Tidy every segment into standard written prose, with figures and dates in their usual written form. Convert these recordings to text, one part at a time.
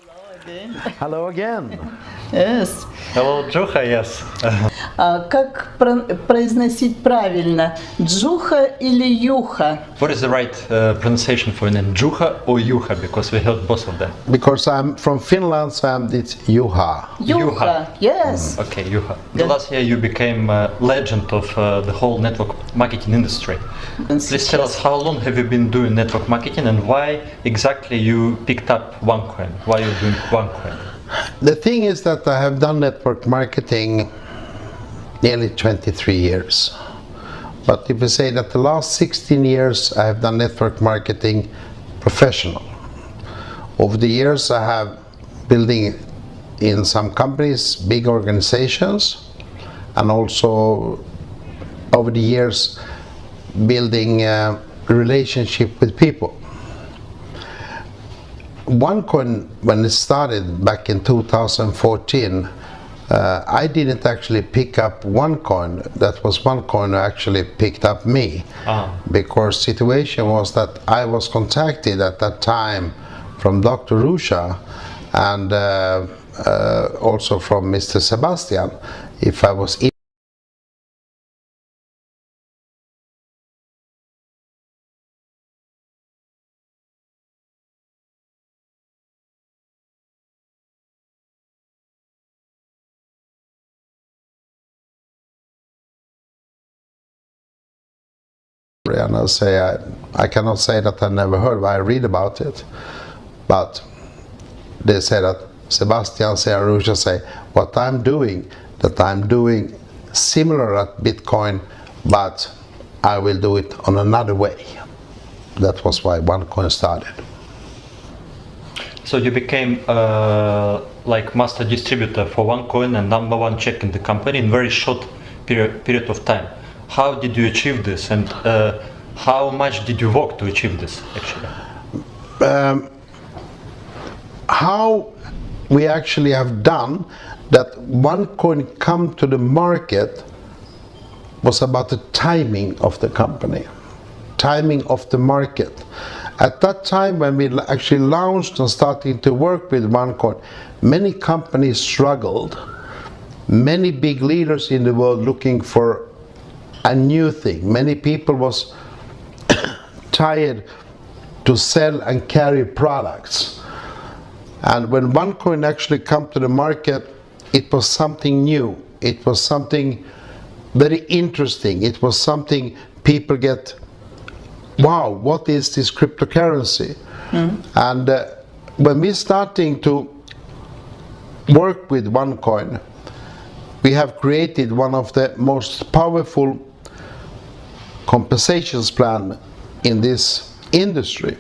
Again. Hello again. Yes. Hello, Juha, yes. Как произносить правильно? Джуха или Юха? What is the right pronunciation for your name, Juha or Juha? Because we heard both of them. Because I'm from Finland, so it's Juha. Juha. Yes. Okay, Juha. The last year you became a legend of the whole network marketing industry. Please tell us, how long have you been doing network marketing and why exactly you picked up OneCoin? Why are you doing OneCoin? The thing is that I have done network marketing nearly 23 years. But if you say that the last 16 years I have done network marketing professional. Over the years I have building in some companies, big organizations, and also over the years building a relationship with people. OneCoin, when it started back in 2014, I didn't actually pick up OneCoin. That was OneCoin who actually picked up me. Because situation was that I was contacted at that time from Dr. Rusha and also from Mr. Sebastian if I was and I'll say I cannot say that I never heard, but I read about it. But they say that Sebastian and Rusha say what I'm doing, that I'm doing similar at Bitcoin, but I will do it on another way. That was why OneCoin started. So you became like master distributor for OneCoin and number one check in the company in very short period of time. How did you achieve this, and how much did you work to achieve this actually? How we actually have done that OneCoin come to the market was about the timing of the company, timing of the market. At that time when we actually launched and started to work with OneCoin, many companies struggled, many big leaders in the world looking for a new thing. Many people was tired to sell and carry products. And when OneCoin actually come to the market, it was something new. It was something very interesting. It was something people get, wow, what is this cryptocurrency? And when we starting to work with OneCoin, we have created one of the most powerful compensations plan in this industry.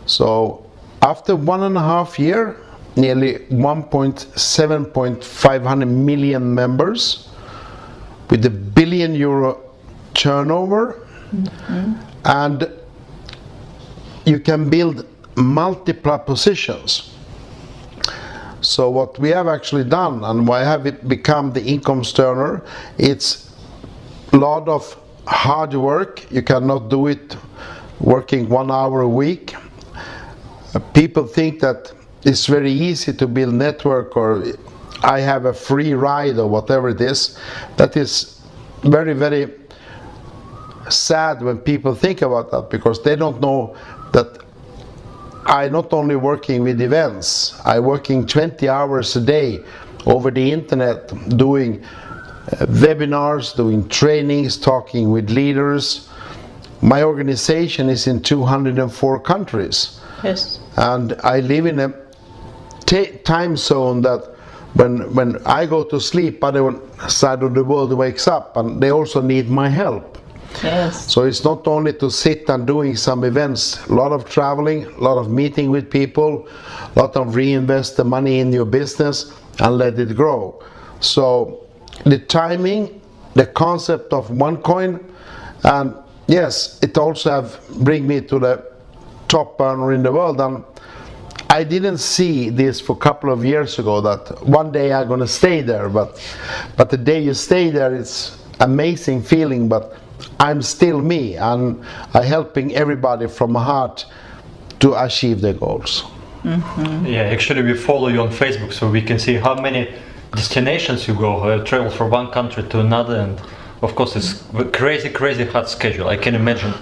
So after 1.5 years, nearly 1.7 million members with €1 billion turnover, and you can build multiple positions. So what we have actually done, and why have it become the income earner, it's a lot of hard work. You cannot do it working 1 hour a week. People think that it's very easy to build network, or I have a free ride, or whatever it is. That is very, very sad when people think about that, because they don't know that I not only working with events, I working 20 hours a day over the internet, doing webinars, doing trainings, talking with leaders. My organization is in 204 countries. Yes. And I live in a time zone that when I go to sleep, other side of the world wakes up, and they also need my help. Yes. So it's not only to sit and doing some events, a lot of traveling, a lot of meeting with people, a lot of reinvest the money in your business and let it grow. So the timing, the concept of OneCoin, and yes, it also have bring me to the top earner in the world. And I didn't see this for a couple of years ago that one day I'm gonna stay there, but the day you stay there, it's amazing feeling. But I'm still me, and I'm helping everybody from my heart to achieve their goals. Yeah, actually we follow you on Facebook, so we can see how many destinations you go, travel from one country to another, and of course it's a crazy hard schedule, I can imagine.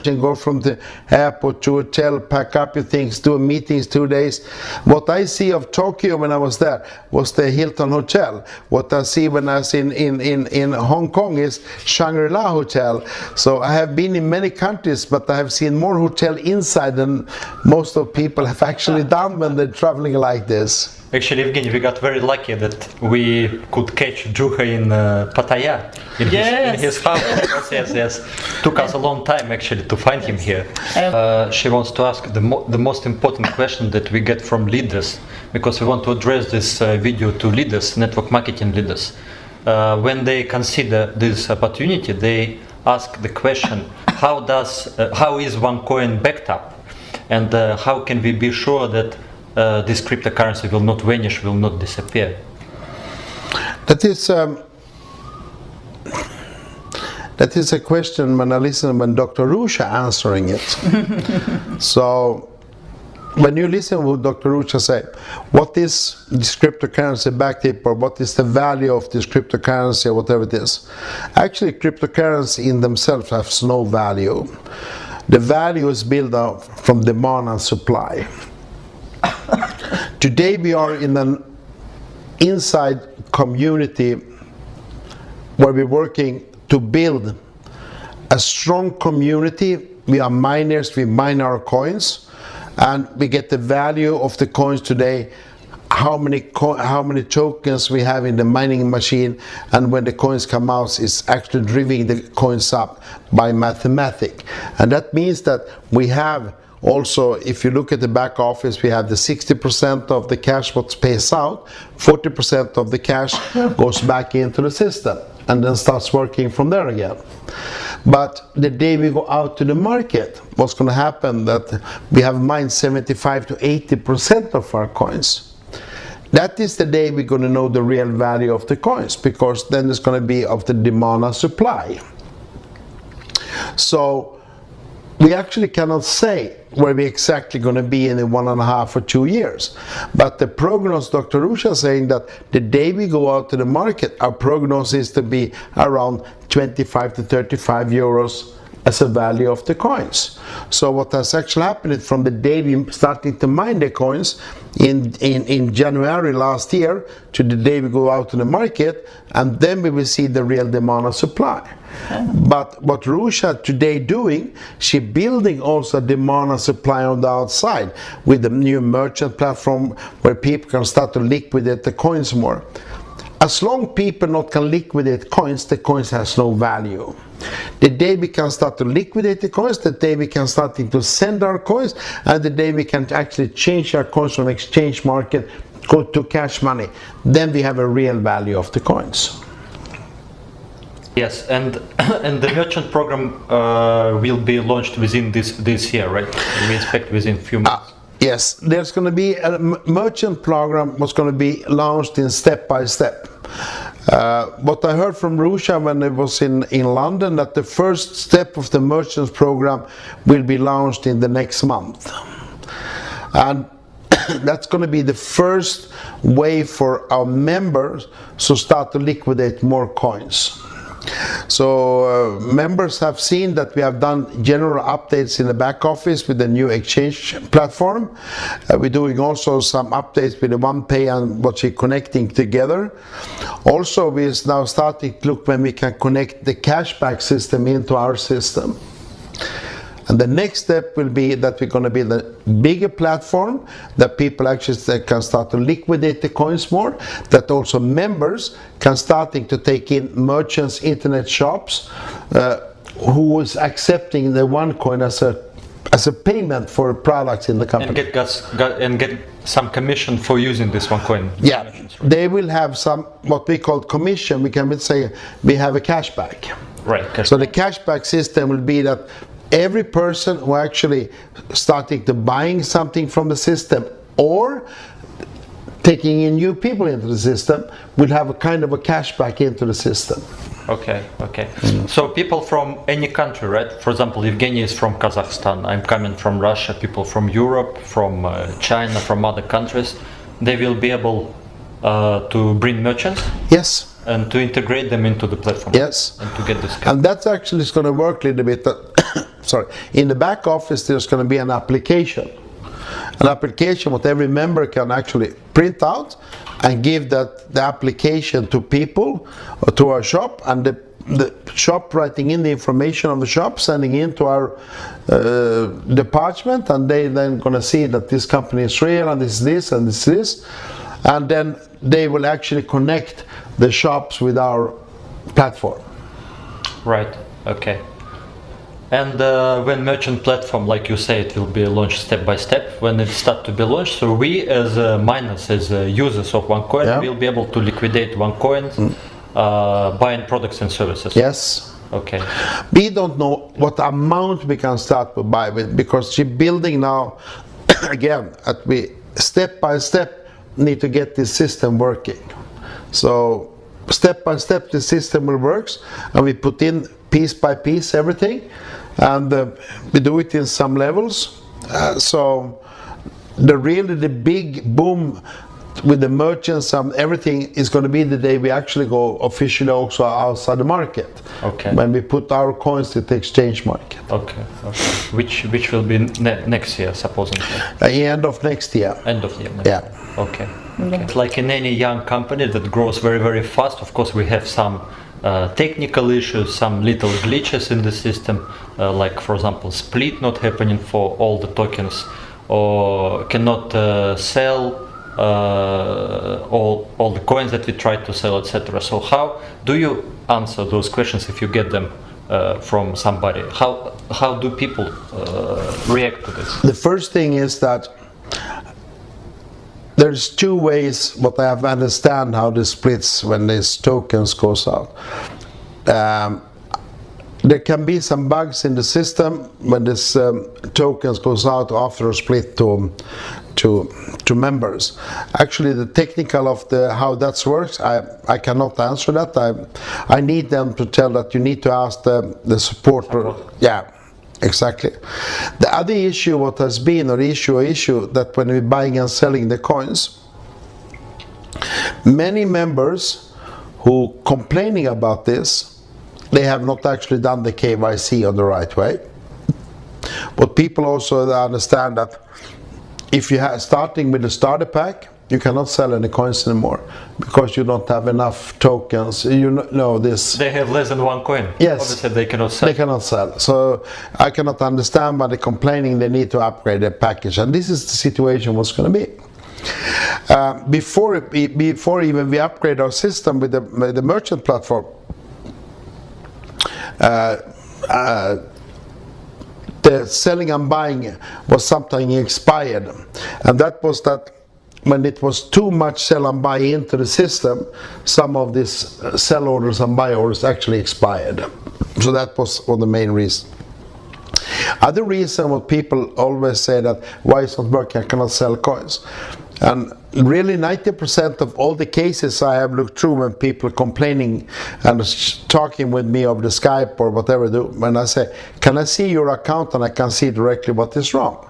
You go from the airport to hotel, pack up your things, do meetings 2 days. What I see of Tokyo when I was there was the Hilton Hotel. What I see when I was in Hong Kong is Shangri-La Hotel. So I have been in many countries, but I have seen more hotel inside than most of people have actually done when they're traveling like this. Actually, Evgeny, we got very lucky that we could catch Juha in Pattaya, in his house. Yes. Took us a long time actually to find him here. She wants to ask the most important question that we get from leaders, because we want to address this video to leaders, network marketing leaders. When they consider this opportunity, they ask the question, how is OneCoin backed up? And how can we be sure that this cryptocurrency will not vanish, will not disappear? That is a question when I listen when Dr. Rusha answering it. So when you listen what Dr. Rusha say, what is this cryptocurrency backed up, or what is the value of this cryptocurrency, or whatever it is? Actually, cryptocurrency in themselves has no value. The value is built up from demand and supply. Today we are in an inside community where we're working to build a strong community. We are miners, we mine our coins, and we get the value of the coins today, how many tokens we have in the mining machine, and when the coins come out, it's actually driving the coins up by mathematics. And that means that we have also, if you look at the back office, we have the 60% of the cash what pays out, 40% of the cash goes back into the system and then starts working from there again. But the day we go out to the market, what's going to happen that we have mined 75 to 80% of our coins. That is the day we're going to know the real value of the coins, because then it's going to be of the demand and supply. So we actually cannot say where we're exactly going to be in 1.5 or 2 years. But the prognosis, Dr. Rusha is saying that the day we go out to the market, our prognosis is to be around 25 to 35 euros as a value of the coins. So what has actually happened from the day we started to mine the coins in January last year to the day we go out to the market, and then we will see the real demand and supply. But what Rusha today doing, she building also demand and supply on the outside with the new merchant platform where people can start to liquidate the coins more. As long people not can liquidate coins, the coins has no value. The day we can start to liquidate the coins, the day we can start to send our coins, and the day we can actually change our coins from exchange market, go to cash money, then we have a real value of the coins. Yes, and the merchant program will be launched within this year, right? We expect within a few months. Yes, there's going to be a merchant program was going to be launched in step by step. What I heard from Rusha when it was in London, that the first step of the merchants program will be launched in the next month. And that's going to be the first way for our members to start to liquidate more coins. So members have seen that we have done general updates in the back office with the new exchange platform. We're doing also some updates with the OnePay and what we're connecting together. Also, we're now starting to look when we can connect the cashback system into our system. And the next step will be that we're going to build a bigger platform that people actually can start to liquidate the coins more, that also members can starting to take in merchants, internet shops, who is accepting the OneCoin as a payment for products in the company. And get some commission for using this OneCoin. Yeah, they will have some what we call commission. We can say we have a cashback. Right. So the cashback system will be that every person who actually starting to buying something from the system or taking in new people into the system will have a kind of a cashback into the system. Okay, okay. So people from any country, right? For example, Evgeny is from Kazakhstan. I'm coming from Russia. People from Europe, from China, from other countries. They will be able to bring merchants Yes. and to integrate them into the platform. Yes. And to get this. And that's actually going to work a little bit. Sorry. In the back office, there's going to be an application. An application what every member can actually print out and give the application to people or to our shop, and the shop writing in the information of the shop, sending in to our department, and they then going to see that this company is real and this and this, and then they will actually connect the shops with our platform. Right. Okay. And when merchant platform, like you say, it will be launched step by step. When it start to be launched, so we as miners, as users of OneCoin, will be able to liquidate OneCoin, buying products and services. Yes. Okay. We don't know what amount we can start to buy with, because we're building now, again, we step by step need to get this system working. So step by step the system will work, and we put in piece by piece everything, and we do it in some levels. So the big boom with the merchants and everything is going to be the day we actually go officially also outside the market. Okay. When we put our coins to the exchange market. Okay. Okay. Which will be next year, supposedly. At the end of next year. End of the year. Yeah. Okay. Okay. Like in any young company that grows very, very fast, of course we have some technical issues, some little glitches in the system, like for example split not happening for all the tokens, or cannot sell all the coins that we try to sell, etc. So how do you answer those questions if you get them from somebody? How do people react to this? The first thing is that there's two ways what I have understand how this splits when these tokens goes out. There can be some bugs in the system when this tokens goes out after a split to members. Actually, the technical of how that works, I cannot answer that. I need them to tell that you need to ask the support. Yeah. Exactly. The other issue what has been, or issue that when we're buying and selling the coins, many members who complaining about this, they have not actually done the KYC on the right way. But people also understand that if you have starting with the starter pack, you cannot sell any coins anymore because you don't have enough tokens. You know this. They have less than one coin. Yes. Obviously they cannot sell. They cannot sell. So I cannot understand why they're complaining they need to upgrade their package. And this is the situation what's going to be. Before even we upgrade our system with the merchant platform, the selling and buying was something expired. And that was that when it was too much sell and buy into the system, some of these sell orders and buy orders actually expired. So that was one of the main reasons. Other reason what people always say that why it's not working, I cannot sell coins. And really 90% of all the cases I have looked through when people complaining and talking with me over the Skype or whatever, when I say, can I see your account and I can see directly what is wrong?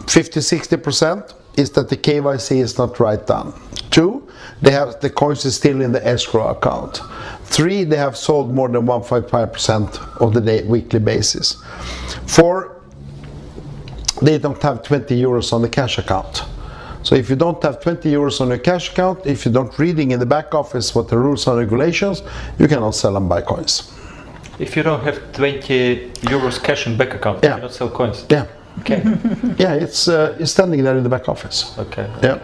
50-60% is that the KYC is not right done. 2, they have the coins is still in the escrow account. 3, they have sold more than 1.5% of the weekly basis. 4, they don't have 20 euros on the cash account. So if you don't have 20 euros on your cash account, if you don't reading in the back office what the rules and regulations, you cannot sell and buy coins. If you don't have 20 euros cash in bank account, you cannot sell coins. Yeah. Okay. Yeah, it's standing there in the back office. Okay. Yeah.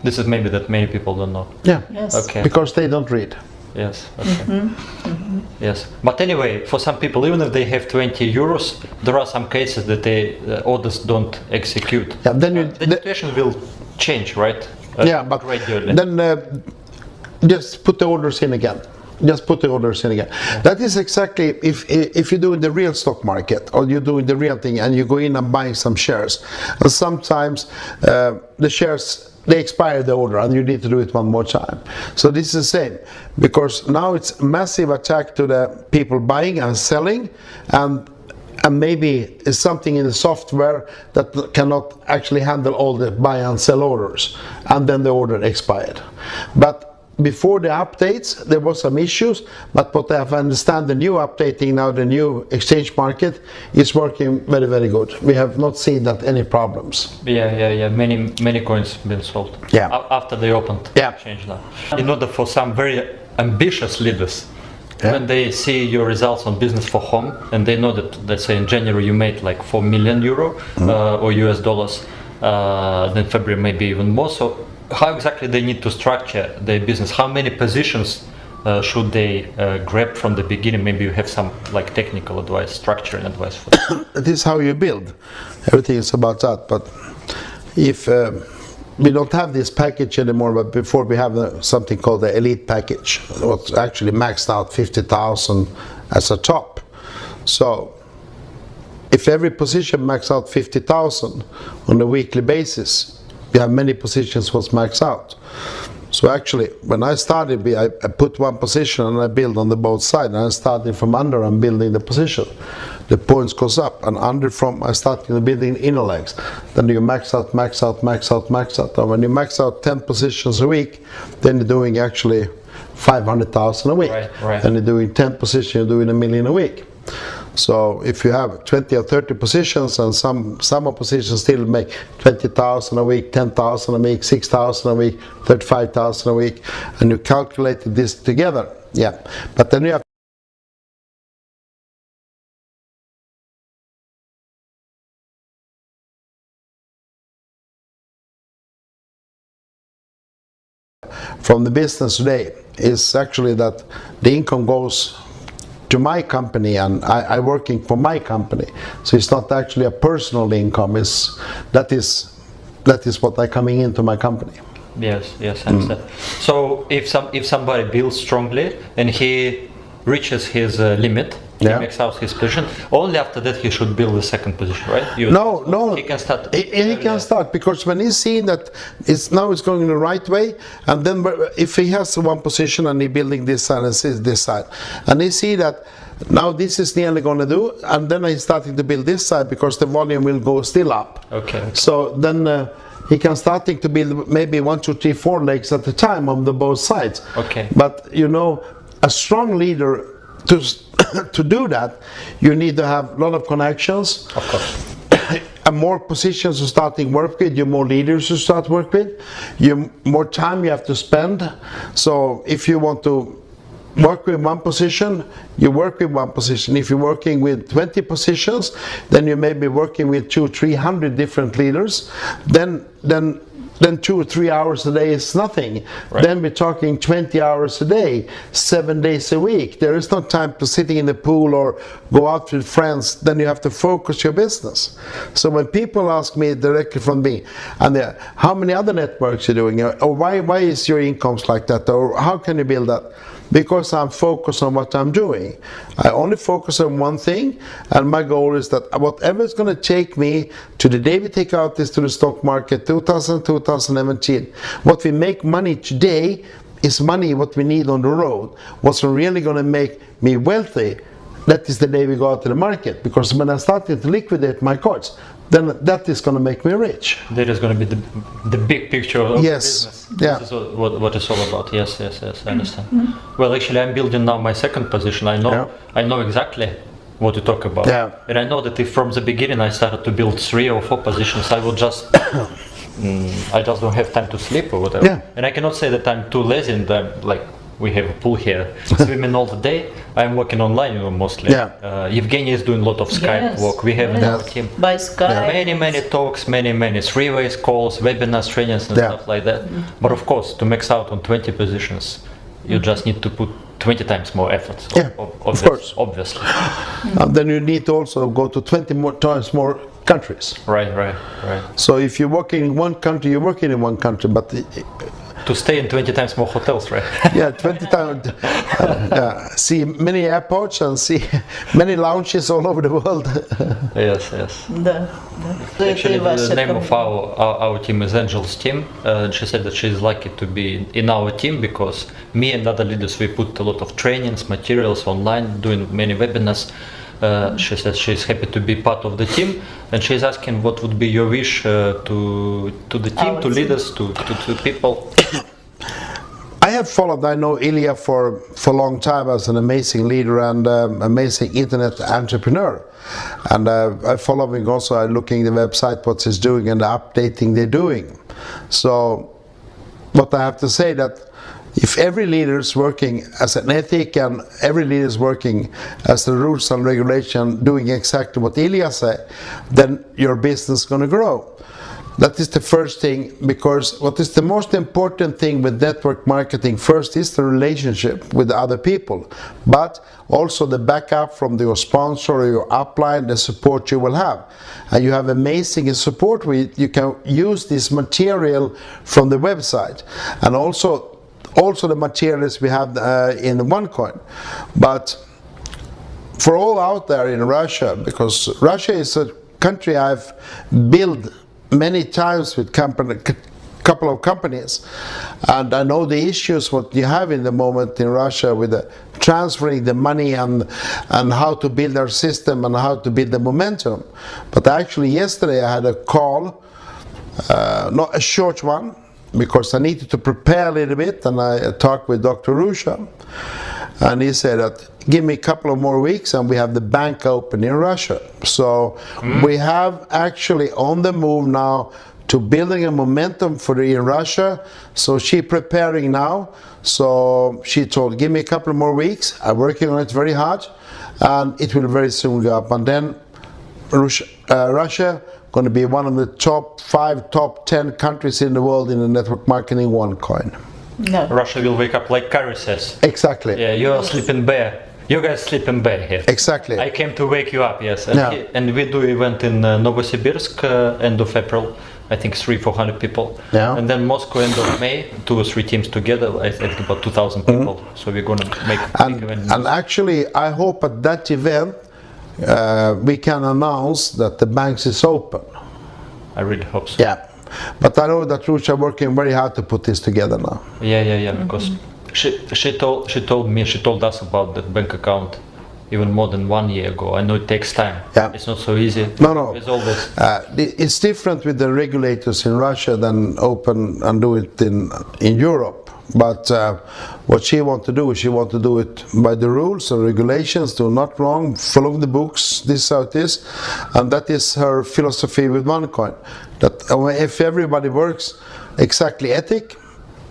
This is maybe that many people don't know. Yeah. Yes. Okay. Because they don't read. Yes. Okay. Yes. But anyway, for some people, even if they have 20 euros, there are some cases that orders don't execute. Yeah. Then the situation will change, right? But gradually. Then just put the orders in again. Just put the orders in again. Yeah. That is exactly if you do in the real stock market or you do in the real thing and you go in and buy some shares. And sometimes the shares they expire the order and you need to do it one more time. So this is the same, because now it's massive attack to the people buying and selling, and maybe it's something in the software that cannot actually handle all the buy and sell orders, and then the order expired. But before the updates there was some issues, but what I have understand, the new updating now, the new exchange market is working very, very good. We have not seen that any problems. Yeah. Many coins been sold. Yeah. After they opened Yeah. exchange now. In order for some very ambitious leaders, Yeah. when they see your results on business for home and they know that, let's say in January you made like 4 million euro or US dollars, then February maybe even more. So how exactly they need to structure their business? How many positions should they grab from the beginning? Maybe you have some like technical advice, structuring advice for that. This is how you build. Everything is about that. But if we don't have this package anymore, but before we have something called the elite package, what's actually maxed out 50,000 as a top. So if every position maxed out 50,000 on a weekly basis, we have many positions was maxed out. So actually, when I started, I put one position and I build on the both sides. And I started from under and building the position. The points goes up, and under from I started building inner legs. Then you max out. And when you max out 10 positions a week, then you're doing actually 500,000 a week. Right. And you're doing 10 positions, you're doing 1 million a week. So if you have 20 or 30 positions, and some positions still make 20,000 a week, 10,000 a week, 6,000 a week, 35,000 a week, and you calculate this together, yeah. But then you have from the business today is actually that the income goes to my company, and I working for my company. So it's not actually a personal income. That is what I coming into my company. Yes, I understand. So if somebody builds strongly and he reaches his limit, he makes out his position, only after that he should build the second position, right? No. He can start. He can start, because when he's seeing that it's going the right way, and then if he has one position and he building this side and sees this side, and he see that now this is nearly going to do, and then he's starting to build this side because the volume will go still up. Okay. So then he can starting to build maybe 1, 2, 3, 4 legs at a time on the both sides. Okay. But a strong leader, to do that, you need to have a lot of connections. Of course. And more positions to starting work with, you more leaders to start work with, you more time you have to spend. So if you want to work with one position, you work with one position. If you're working with 20 positions, then you may be working with 200-300 different leaders. Then 2 or 3 hours a day is nothing. Right. Then we're talking 20 hours a day, 7 days a week. There is no time to sitting in the pool or go out with friends. Then you have to focus your business. So when people ask me directly from me, and how many other networks you're doing, or why is your incomes like that, or how can you build that? Because I'm focused on what I'm doing. I only focus on one thing, and my goal is that whatever is going to take me to the day we take out this to the stock market, 2017, what we make money today is money what we need on the road. What's really going to make me wealthy, that is the day we go out to the market. Because when I started to liquidate my cards, then that is going to make me rich. That is going to be the big picture of yes. the business. Yeah. This is what it's all about. Yes, I understand. Well, actually, I'm building now my second position. I know exactly what you talk about. Yeah. And I know that if from the beginning I started to build 3 or 4 positions, I will just I just don't have time to sleep or whatever. Yeah. And I cannot say that I'm too lazy and I'm like, we have a pool here, swimming all the day. I'm working online mostly. Yeah. Evgeny is doing a lot of Skype work. We have in our team By Skype. many talks, many three-way calls, webinars, trainings and stuff like that. But of course, to max out on 20 positions, you just need to put 20 times more effort. Of course. Obviously. And then you need to also go to 20 times more countries. Right. So if you're working in one country, you're working in one country, but To stay in 20 times more hotels, right? Yeah, 20 times. Yeah, see many airports and see many lounges all over the world. Yes, yes. Да, да. Это и Actually, ваша the name of команда. our team is Angel's team. And she said that she's lucky to be in our team because me and other leaders, we put a lot of trainings, materials online, doing many webinars. She says she's happy to be part of the team, and she's asking what would be your wish to the team, Our to team. leaders, to people. I have followed, I know Ilya for a long time as an amazing leader and amazing internet entrepreneur. And I follow him also, I'm looking at the website, what he's doing and the updating they're doing. So what I have to say that if every leader is working as an ethic and every leader is working as the rules and regulation, doing exactly what Ilya said, then your business is going to grow. That is the first thing, because what is the most important thing with network marketing first is the relationship with other people, but also the backup from your sponsor or your upline, the support you will have. And you have amazing support with, you can use this material from the website, and also the materials we have in OneCoin. But for all out there in Russia, because Russia is a country I've built many times with couple of companies, and I know the issues what you have in the moment in Russia with transferring the money and how to build our system and how to build the momentum. But actually yesterday I had a call, not a short one, because I needed to prepare a little bit, and I talked with Dr. Rusha, and he said that give me a couple of more weeks and we have the bank open in Russia. So we have actually on the move now to building a momentum for in Russia. So she preparing now. So she told, give me a couple of more weeks. I'm working on it very hard, and it will very soon go up. And then Russia going to be one of the top 5, top 10 countries in the world in the network marketing OneCoin. Да. Russia will wake up like Kari says. Exactly. Yeah, you're sleeping bear. You guys sleeping bear here. Exactly. I came to wake you up, yes. And, Yeah. and we do event in Novosibirsk end of April. I think 300-400 people. Yeah. And then Moscow end of May, 2 or 3 teams together. I think about 2,000 people. So we're gonna make a big event. And actually, I hope at that event we can announce that the banks is open. I really hope so. Yeah. But I know that Russia are working very hard to put this together now. Yeah. Because she told us about that bank account even more than 1 year ago. I know it takes time. Yeah. It's not so easy. No. It's always It's different with the regulators in Russia than open and do it in Europe. But what she want to do is she want to do it by the rules and regulations, do not wrong, follow the books, this is how it is. And that is her philosophy with OneCoin. That if everybody works exactly ethic,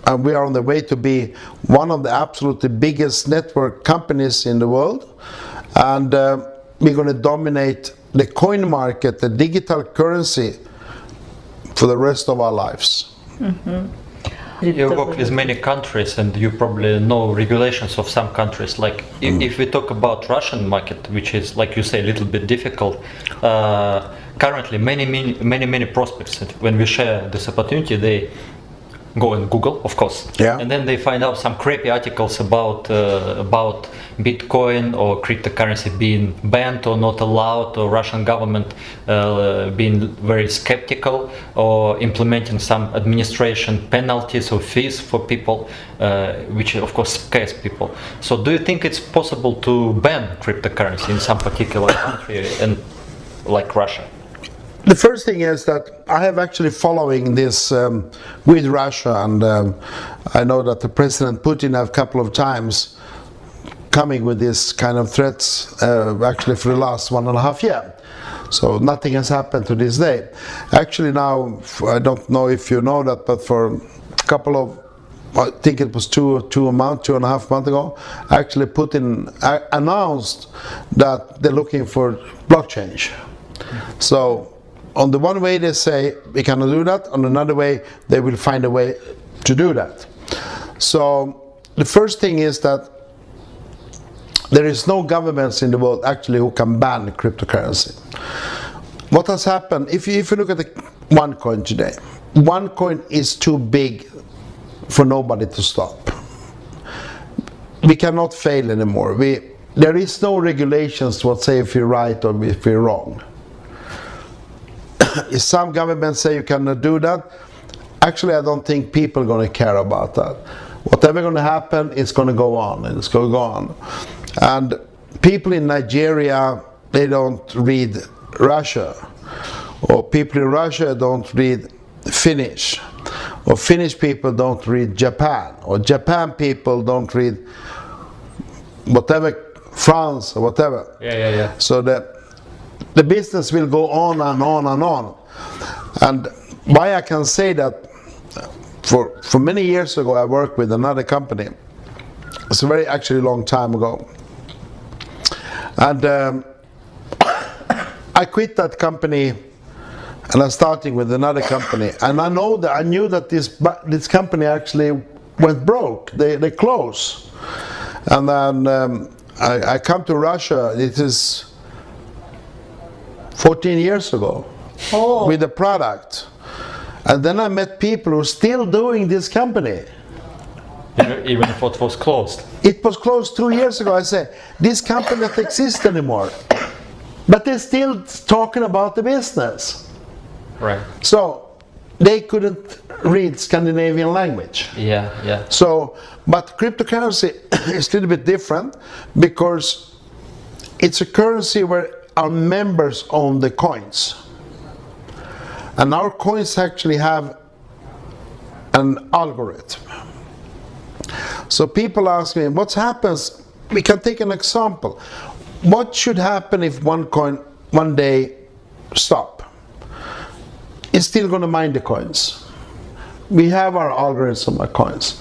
and we are on the way to be one of the absolutely biggest network companies in the world, and we're going to dominate the coin market, the digital currency, for the rest of our lives. You work with many countries and you probably know regulations of some countries. Like if we talk about Russian market, which is, like you say, a little bit difficult, currently many prospects, when we share this opportunity, they go and Google, of course, Yeah. and then they find out some crappy articles about Bitcoin or cryptocurrency being banned or not allowed, or Russian government being very skeptical or implementing some administration penalties or fees for people, which of course scares people. So do you think it's possible to ban cryptocurrency in some particular country and like Russia? The first thing is that I have actually following this with Russia, and I know that the President Putin have a couple of times coming with this kind of threats actually for the last 1.5 years. So nothing has happened to this day. Actually now, I don't know if you know that, but for a couple of, I think it was 2.5 months ago, actually Putin announced that they're looking for blockchain. So on the one way they say we cannot do that, on another way they will find a way to do that. So the first thing is that there is no governments in the world actually who can ban cryptocurrency. What has happened, if you look at the OneCoin today, OneCoin is too big for nobody to stop. We cannot fail anymore. There is no regulations what say if you're right or if you're wrong. If some governments say you cannot do that, actually I don't think people are going to care about that. Whatever going to happen, it's going to go on, and it's going to go on. And people in Nigeria, they don't read Russia, or people in Russia don't read Finnish, or Finnish people don't read Japan, or Japan people don't read whatever, France or whatever. Yeah. So the business will go on and on and on. And why I can say that, for many years ago I worked with another company. It's a very actually long time ago. And I quit that company and I'm starting with another company. And I knew that this company actually went broke. They closed. And then I come to Russia. It is 14 years ago with the product. And then I met people who are still doing this company. Even if it was closed. It was closed 2 years ago. I said, this company doesn't exist anymore. But they're still talking about the business. Right. So they couldn't read Scandinavian language. Yeah. So, but cryptocurrency is a little bit different because it's a currency where our members own the coins. And our coins actually have an algorithm. So people ask me, what happens? We can take an example. What should happen if OneCoin one day stop? It's still going to mine the coins. We have our algorithms on our coins.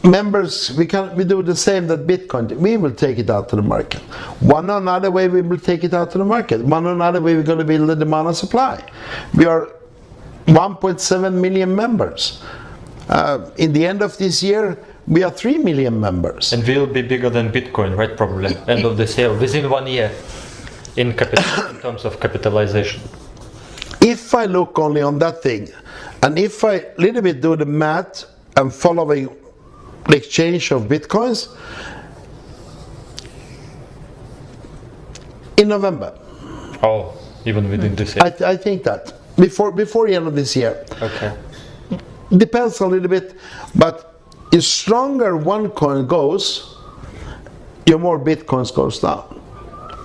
Members, we do the same that Bitcoin. We will take it out to the market. One or another way we will take it out to the market. One or another way we're going to build the demand and supply. We are 1.7 million members. In the end of this year, we are 3 million members. And we'll be bigger than Bitcoin, right? Probably end of this year, within 1 year, in terms of capitalization. If I look only on that thing, and if I little bit do the math and following the exchange of bitcoins in November. Oh, even within this year. I think that before the end of this year. Okay. Depends a little bit, but the stronger OneCoin goes, the more bitcoins goes down.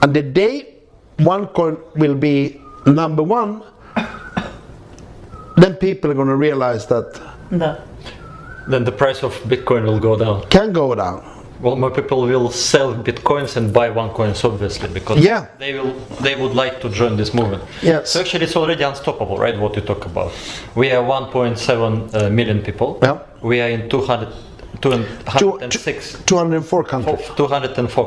And the day OneCoin will be number one, then people are going to realize that. No. Then the price of Bitcoin will go down. Can go down. Well, more people will sell Bitcoins and buy OneCoins, obviously, because they would like to join this movement. Yes. So actually, it's already unstoppable, right? What you talk about. We are 1.7 million people. Yeah. We are in 204 countries. 204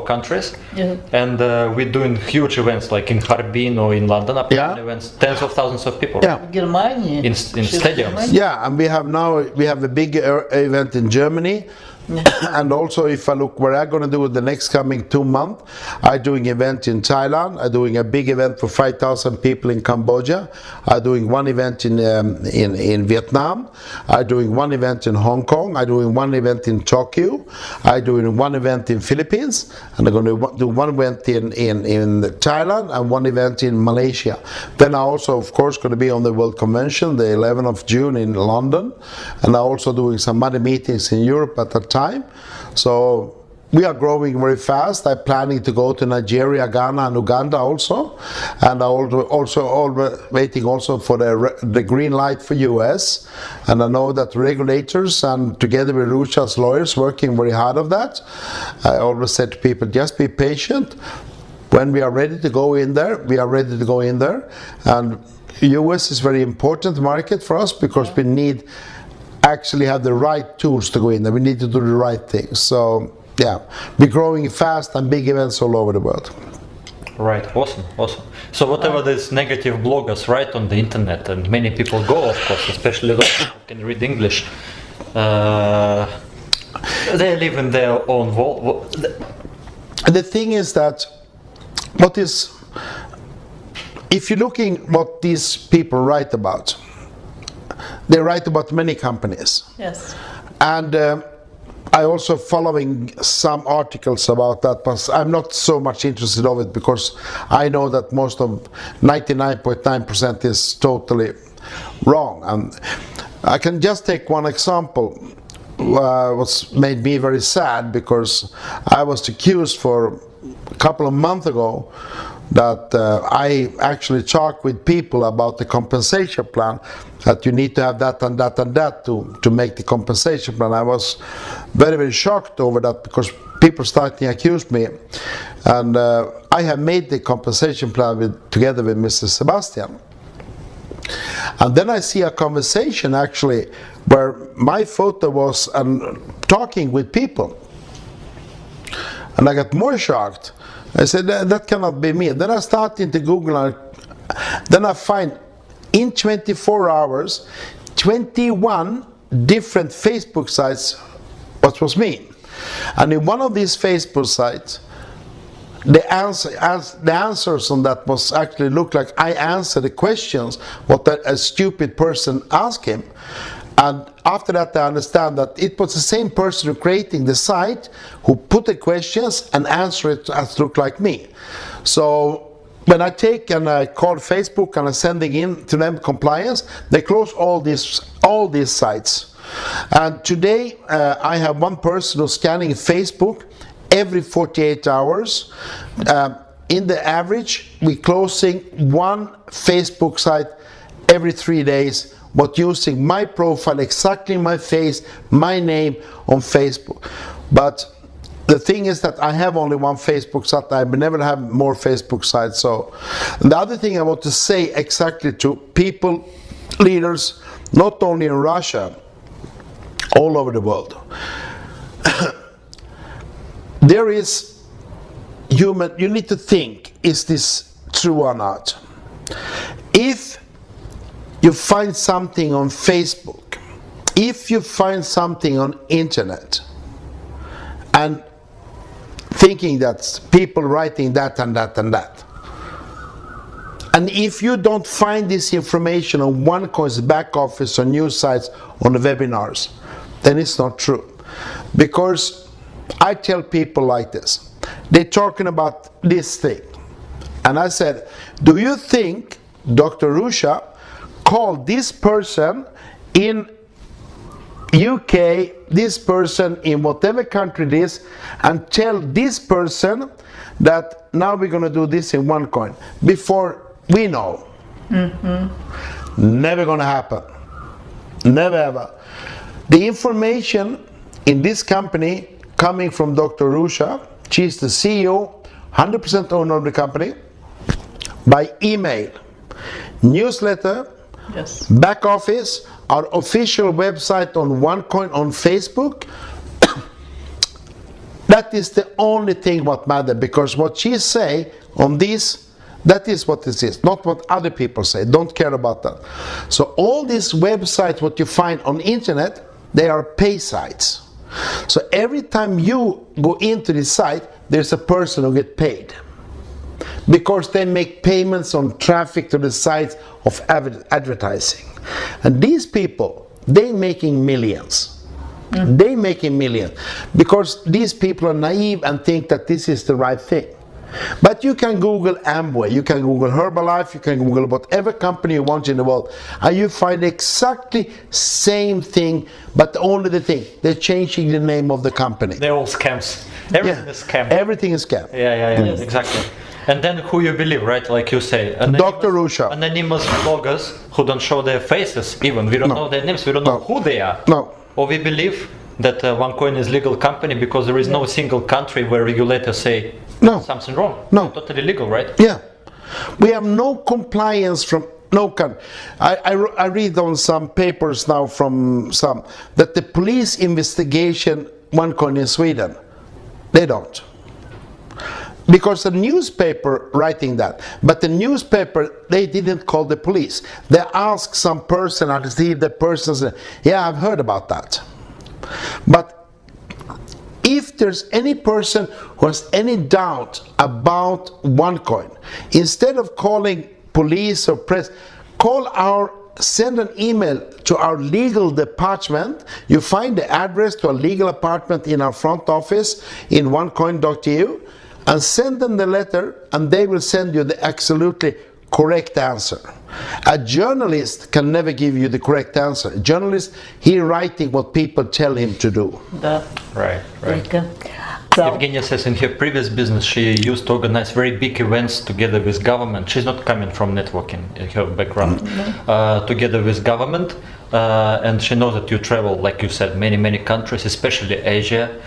countries. Yeah. And we're doing huge events like in Harbin or in London. Events, tens of thousands of people. Yeah. Germany. In stadiums. Yeah, and we have a big event in Germany. And also, if I look where I'm going to do the next coming 2 months, I'm doing an event in Thailand. I'm doing a big event for 5,000 people in Cambodia. I'm doing one event in Vietnam. I'm doing one event in Hong Kong. I'm doing one event in Tokyo. I'm doing one event in Philippines, and I'm going to do one event in Thailand and one event in Malaysia. Then I also, of course, going to be on the World Convention, the 11th of June in London, and I'm also doing some other meetings in Europe at that time. So we are growing very fast. I'm planning to go to Nigeria, Ghana, and Uganda also, and I'm also waiting also for the green light for US. And I know that regulators and together with Rucha's lawyers working very hard on that. I always said to people, just be patient. When we are ready to go in there, we are ready to go in there. And US is a very important market for us because we need actually have the right tools to go in there. We need to do the right things. So yeah, we're growing fast and big events all over the world. Right, awesome. So whatever these negative bloggers write on the internet, and many people go, of course, especially those who can read English, they live in their own world. The thing is that if you're looking what these people write about, they write about many companies. Yes. And I also following some articles about that, but I'm not so much interested of it because I know that most of 99.9% is totally wrong. And I can just take one example. What made me very sad because I was accused for a couple of months ago that I actually talked with people about the compensation plan, that you need to have that and that and that to make the compensation plan. I was very, very shocked over that because people started to accuse me, and I have made the compensation plan together with Mr. Sebastian. And then I see a conversation actually where my photo was talking with people, and I got more shocked. I said, that cannot be me. Then I started to Google, and then I find in 24 hours, 21 different Facebook sites, what was me. And in one of these Facebook sites, the answers on that was actually looked like I answered the questions what a stupid person asked him. And after that I understand that it was the same person who creating the site who put the questions and answer it as look like me. So when I take and I call Facebook and I'm sending in to them compliance, they close all these sites. And today I have one person who's scanning Facebook every 48 hours. In the average, we're closing one Facebook site every 3 days, but using my profile, exactly my face, my name on Facebook. But the thing is that I have only one Facebook site. I will never have more Facebook sites. So the other thing I want to say exactly to people, leaders, not only in Russia, all over the world. There is human, you need to think, is this true or not? If you find something on Facebook, if you find something on internet, and thinking that people writing that and that and that, and if you don't find this information on OneCoin's back office or news sites on the webinars, then it's not true. Because I tell people like this, they're talking about this thing, and I said, do you think Dr. Rusha called this person in UK, this person in whatever country it is, and tell this person that now we're going to do this in OneCoin before we know? Never going to happen. Never ever. The information in this company coming from Dr. Rusha, she's the CEO, 100% owner of the company, by email, newsletter, Yes. back office, our official website on OneCoin on Facebook. That is the only thing what matters, because what she say on this, that is what it is, not what other people say. Don't care about that. So all these websites what you find on internet, they are pay sites. So every time you go into this site, there's a person who get paid, because they make payments on traffic to the sites of advertising. And these people, they making millions. They making millions because these people are naive and think that this is the right thing. But you can Google Amway, you can Google Herbalife, you can Google whatever company you want in the world, and you find exactly same thing, but only the thing, they're changing the name of the company. They're all scams. Everything is scam. Everything is scam. Yeah, exactly. And then who you believe, right? Like you say, Dr. Rusha. Anonymous bloggers who don't show their faces even. We don't know their names, we don't know who they are. No. Or we believe that OneCoin is legal company because there is no single country where regulators say something wrong. No. Totally legal, right? Yeah. We have no compliance from no country. I read on some papers now from some that the police investigation OneCoin in Sweden, they don't. Because the newspaper writing that, but the newspaper, they didn't call the police. They asked some person and see if the person said, yeah, I've heard about that. But if there's any person who has any doubt about OneCoin, instead of calling police or press, call our send an email to our legal department. You find the address to a legal apartment in our front office in onecoin.eu, and send them the letter, and they will send you the absolutely correct answer. A journalist can never give you the correct answer. A journalist, he writing what people tell him to do. Right. So, Evgenia says in her previous business she used to organize very big events together with government. She's not coming from networking in her background. Together with government, and she knows that you travel, like you said, many countries, especially Asia,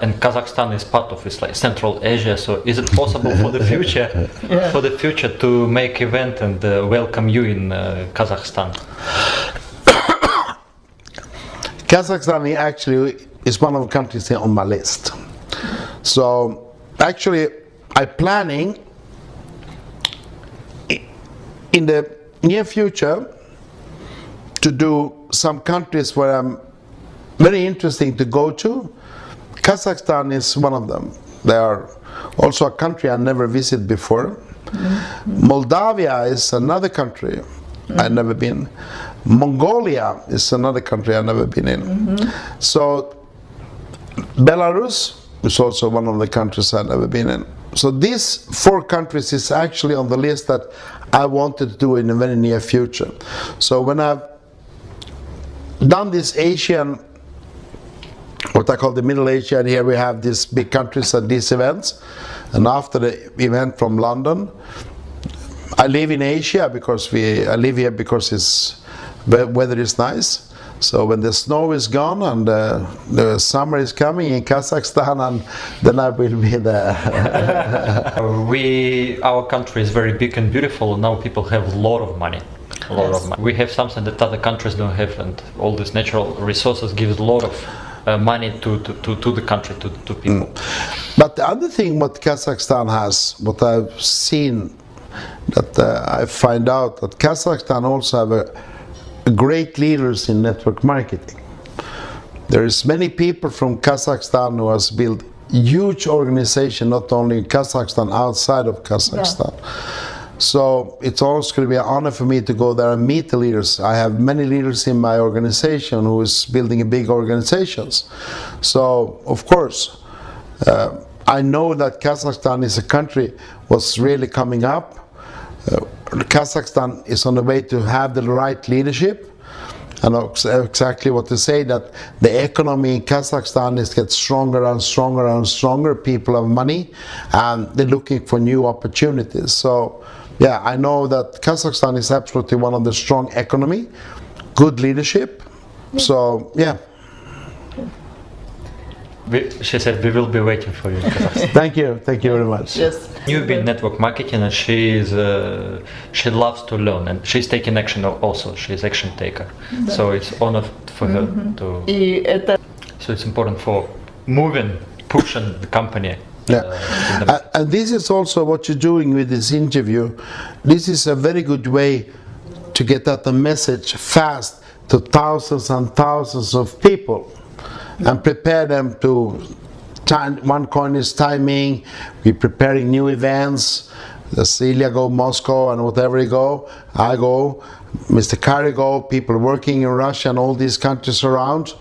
and Kazakhstan is part of it, like Central Asia. So is it possible for the future to make event and welcome you in Kazakhstan? Kazakhstan actually is one of the countries on my list. So actually I'm planning in the near future to do some countries where I'm very interesting to go to. Kazakhstan is one of them. They are also a country I never visited before. Moldavia is another country I've never been. Mongolia is another country I've never been in. So Belarus is also one of the countries I've never been in. So these 4 countries is actually on the list that I wanted to do in the very near future. So when I've done this Asian, what I call the Middle Asia, and here we have these big countries and these events, and after the event from London, I live in Asia because I live here because the weather is nice. So when the snow is gone and the summer is coming in Kazakhstan, and then I will be there. Our country is very big and beautiful, and now people have a lot of money. We have something that other countries don't have, and all these natural resources give a lot of money to the country, to people. But the other thing what Kazakhstan has, what I've seen, that I find out that Kazakhstan also have great leaders in network marketing. There is many people from Kazakhstan who has built huge organization, not only in Kazakhstan, outside of Kazakhstan. So it's also going to be an honor for me to go there and meet the leaders. I have many leaders in my organization who is building big organizations. So of course, I know that Kazakhstan is a country what's really coming up. Kazakhstan is on the way to have the right leadership, and exactly what to say, that the economy in Kazakhstan is getting stronger and stronger and stronger. People have money and they're looking for new opportunities. So yeah, I know that Kazakhstan is absolutely one of the strong economy, good leadership. So yeah. She said we will be waiting for you in Kazakhstan. Thank you very much. yes. You've been network marketing, and she loves to learn, and she's taking action also. She's action taker, so it's honor for her to. So it's important for pushing the company. And this is also what you're doing with this interview. This is a very good way to get out the message fast to thousands and thousands of people, and prepare them to OneCoin is timing. We're preparing new events. Celia go Moscow, and whatever you go, I go, Mr. Kari go, people working in Russia and all these countries around.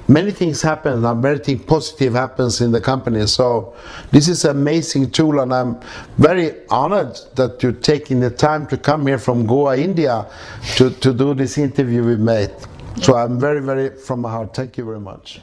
Many things happen, and everything positive happens in the company. So this is an amazing tool, and I'm very honored that you're taking the time to come here from Goa, India to do this interview we made. So I'm very, very from my heart. Thank you very much.